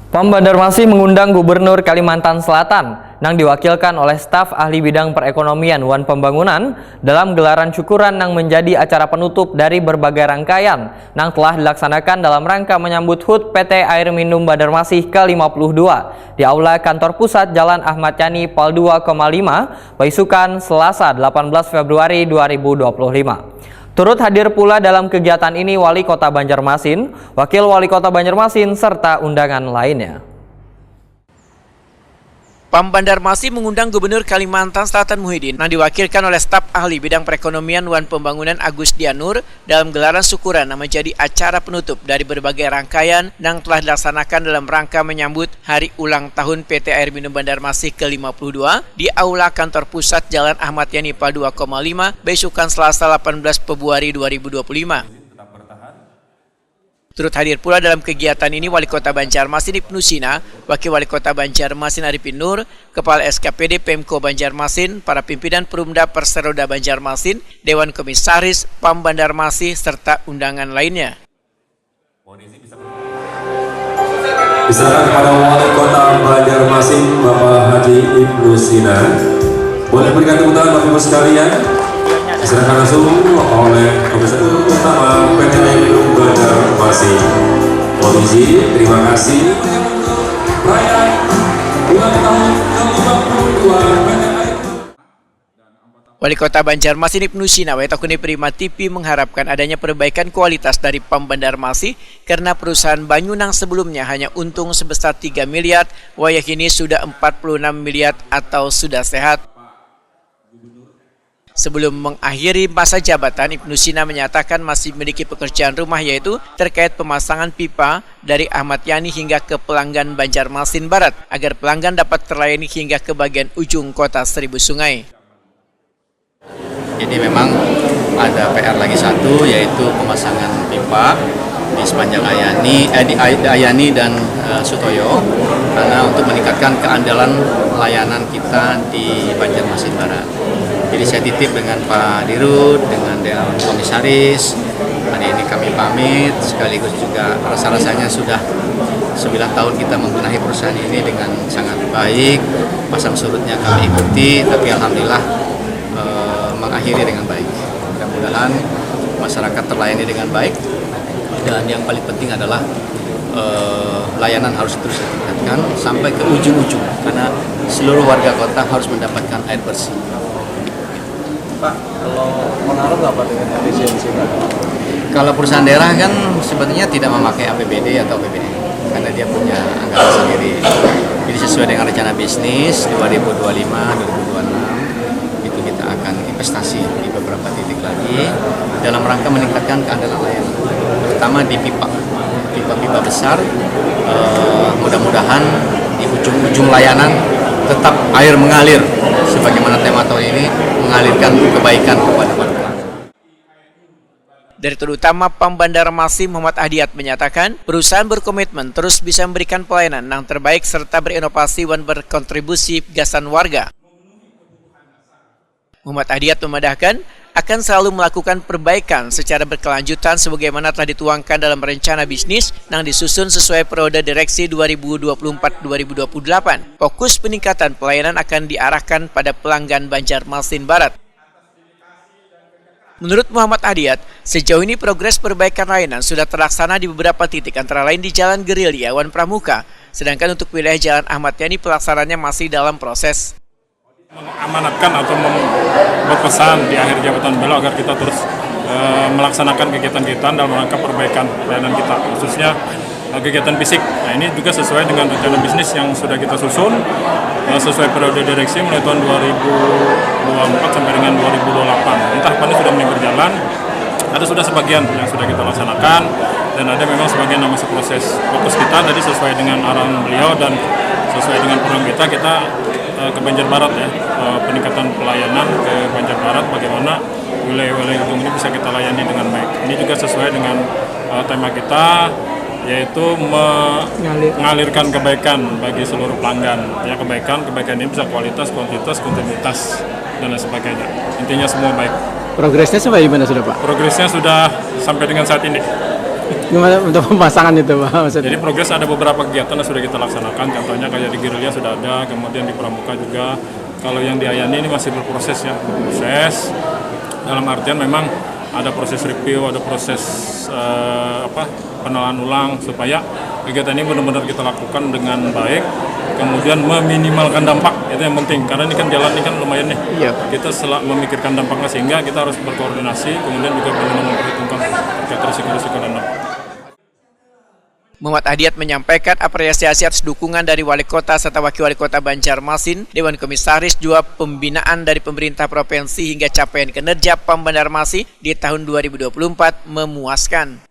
Pam Banjarmasin mengundang Gubernur Kalimantan Selatan yang diwakilkan oleh staf ahli bidang perekonomian wan pembangunan dalam gelaran syukuran yang menjadi acara penutup dari berbagai rangkaian yang telah dilaksanakan dalam rangka menyambut HUT PT Air Minum Banjarmasin ke-52 di Aula Kantor Pusat Jalan Ahmad Yani Pal 2,5 Baisukan Selasa 18 Februari 2025. Turut hadir pula dalam kegiatan ini Wali Kota Banjarmasin, Wakil Wali Kota Banjarmasin, serta undangan lainnya. Pam Banjarmasin mengundang Gubernur Kalimantan Selatan Muhyiddin yang diwakilkan oleh staf ahli bidang perekonomian wan pembangunan Agus Dianur dalam gelaran syukuran yang menjadi acara penutup dari berbagai rangkaian yang telah dilaksanakan dalam rangka menyambut hari ulang tahun PT Air Minum Banjarmasin ke-52 di Aula Kantor Pusat Jalan Ahmad Yani Pal 2,5 Baisukan Selasa 18 Februari 2025. Turut hadir pula dalam kegiatan ini Wali Kota Banjarmasin Ibnu Sina, Wakil Wali Kota Banjarmasin Arifin Nur, Kepala SKPD Pemko Banjarmasin, para pimpinan Perumda Perseroda Banjarmasin, Dewan Komisaris Pam Banjarmasin, serta undangan lainnya. Diserahkan kepada Wali Kota Banjarmasin Bapak Haji Ibnu Sina. Boleh berikan tepuk tangan Bapak Ibu sekalian. Diserahkan langsung oleh Komisaris Utama PT Air Minum Banjarmasin. Polisi, terima kasih. Perayaan ulang tahun ke-52 PT Air. Wali Kota Banjarmasin Ibnu Sina Wetakuni Prima TV mengharapkan adanya perbaikan kualitas dari Pam Banjarmasin karena perusahaan Banyunang sebelumnya hanya untung sebesar 3 miliar, wayah kini sudah 46 miliar atau sudah sehat. Sebelum mengakhiri masa jabatan, Ibnu Sina menyatakan masih memiliki pekerjaan rumah yaitu terkait pemasangan pipa dari Ahmad Yani hingga ke pelanggan Banjarmasin Barat agar pelanggan dapat terlayani hingga ke bagian ujung kota Seribu Sungai. Jadi memang ada PR lagi satu yaitu pemasangan pipa di sepanjang Ayani dan Sutoyo karena untuk meningkatkan keandalan layanan kita di Banjarmasin Barat. Jadi saya titip dengan Pak Dirut, dengan Dewan Komisaris, hari ini kami pamit, sekaligus juga rasa-rasanya sudah 9 tahun kita membenahi perusahaan ini dengan sangat baik, pasang surutnya kami ikuti, tapi Alhamdulillah mengakhiri dengan baik. Mudah-mudahan masyarakat terlayani dengan baik, dan yang paling penting adalah layanan harus terus ditingkatkan sampai ke ujung-ujung, karena seluruh warga kota harus mendapatkan air bersih. Pak, kalau pengaruh nggak Pak dengan efisiensi Pak? Kalau perusahaan daerah kan sebetulnya tidak memakai APBD atau APBD karena dia punya anggaran sendiri. Jadi sesuai dengan rencana bisnis 2025-2026 itu kita akan investasi di beberapa titik lagi dalam rangka meningkatkan keandalan layanan, terutama di pipa besar. Mudah-mudahan di ujung-ujung layanan tetap air mengalir sebagaimana tema tahun ini, mengalirkan kebaikan kepada warga. Direktur Utama Pam Banjarmasin Muhammad Ahdiat menyatakan perusahaan berkomitmen terus bisa memberikan pelayanan yang terbaik serta berinovasi dan berkontribusi gagasan warga. Muhammad Ahdiat memandahkan akan selalu melakukan perbaikan secara berkelanjutan sebagaimana telah dituangkan dalam rencana bisnis yang disusun sesuai periode direksi 2024-2028. Fokus peningkatan pelayanan akan diarahkan pada pelanggan Banjarmasin Barat. Menurut Muhammad Ahdiat, sejauh ini progres perbaikan layanan sudah terlaksana di beberapa titik antara lain di Jalan Gerilya Wan Pramuka, sedangkan untuk wilayah Jalan Ahmad Yani pelaksananya masih dalam proses. Mengamanatkan atau berpesan di akhir jabatan beliau agar kita terus melaksanakan kegiatan kita dalam rangka perbaikan pelayanan kita, khususnya kegiatan fisik. Nah, ini juga sesuai dengan rencana bisnis yang sudah kita susun sesuai periode direksi mulai tahun 2024 sampai dengan 2028. Ini tahapannya sudah mulai berjalan, ada sudah sebagian yang sudah kita laksanakan dan ada memang sebagian yang masih proses. Fokus kita tadi sesuai dengan arahan beliau dan sesuai dengan program kita ke Banjar Barat ya, peningkatan pelayanan ke Banjar Barat, bagaimana wilayah-wilayah ujung ini bisa kita layani dengan baik. Ini juga sesuai dengan tema kita, yaitu mengalirkan kebaikan bagi seluruh pelanggan. Ya, kebaikan ini bisa kualitas, kuantitas, kontinuitas, dan lain sebagainya. Intinya semua baik. Progresnya sampai gimana sudah Pak? Progresnya sudah sampai dengan saat ini. Gimana untuk pemasangan itu Pak? Maksudnya? Jadi progres ada beberapa kegiatan yang sudah kita laksanakan, contohnya kayak di Gerilya sudah ada, kemudian di Pramuka juga. Kalau yang di Ayani ini masih berproses ya, proses dalam artian memang ada proses review, ada proses penelahan ulang supaya kegiatan ini benar-benar kita lakukan dengan baik, kemudian meminimalkan dampak, itu yang penting karena ini kan jalan ini kan lumayan nih. Iya. Kita memikirkan dampaknya sehingga kita harus berkoordinasi, kemudian juga benar-benar memperhitungkan terkait risiko-risiko dan dampak. Muhammad Ahdiat menyampaikan apresiasi atas dukungan dari Wali Kota serta Wakil Wali Kota Banjarmasin, Dewan Komisaris juga pembinaan dari pemerintah provinsi hingga capaian kinerja Pam Banjarmasin di tahun 2024 memuaskan.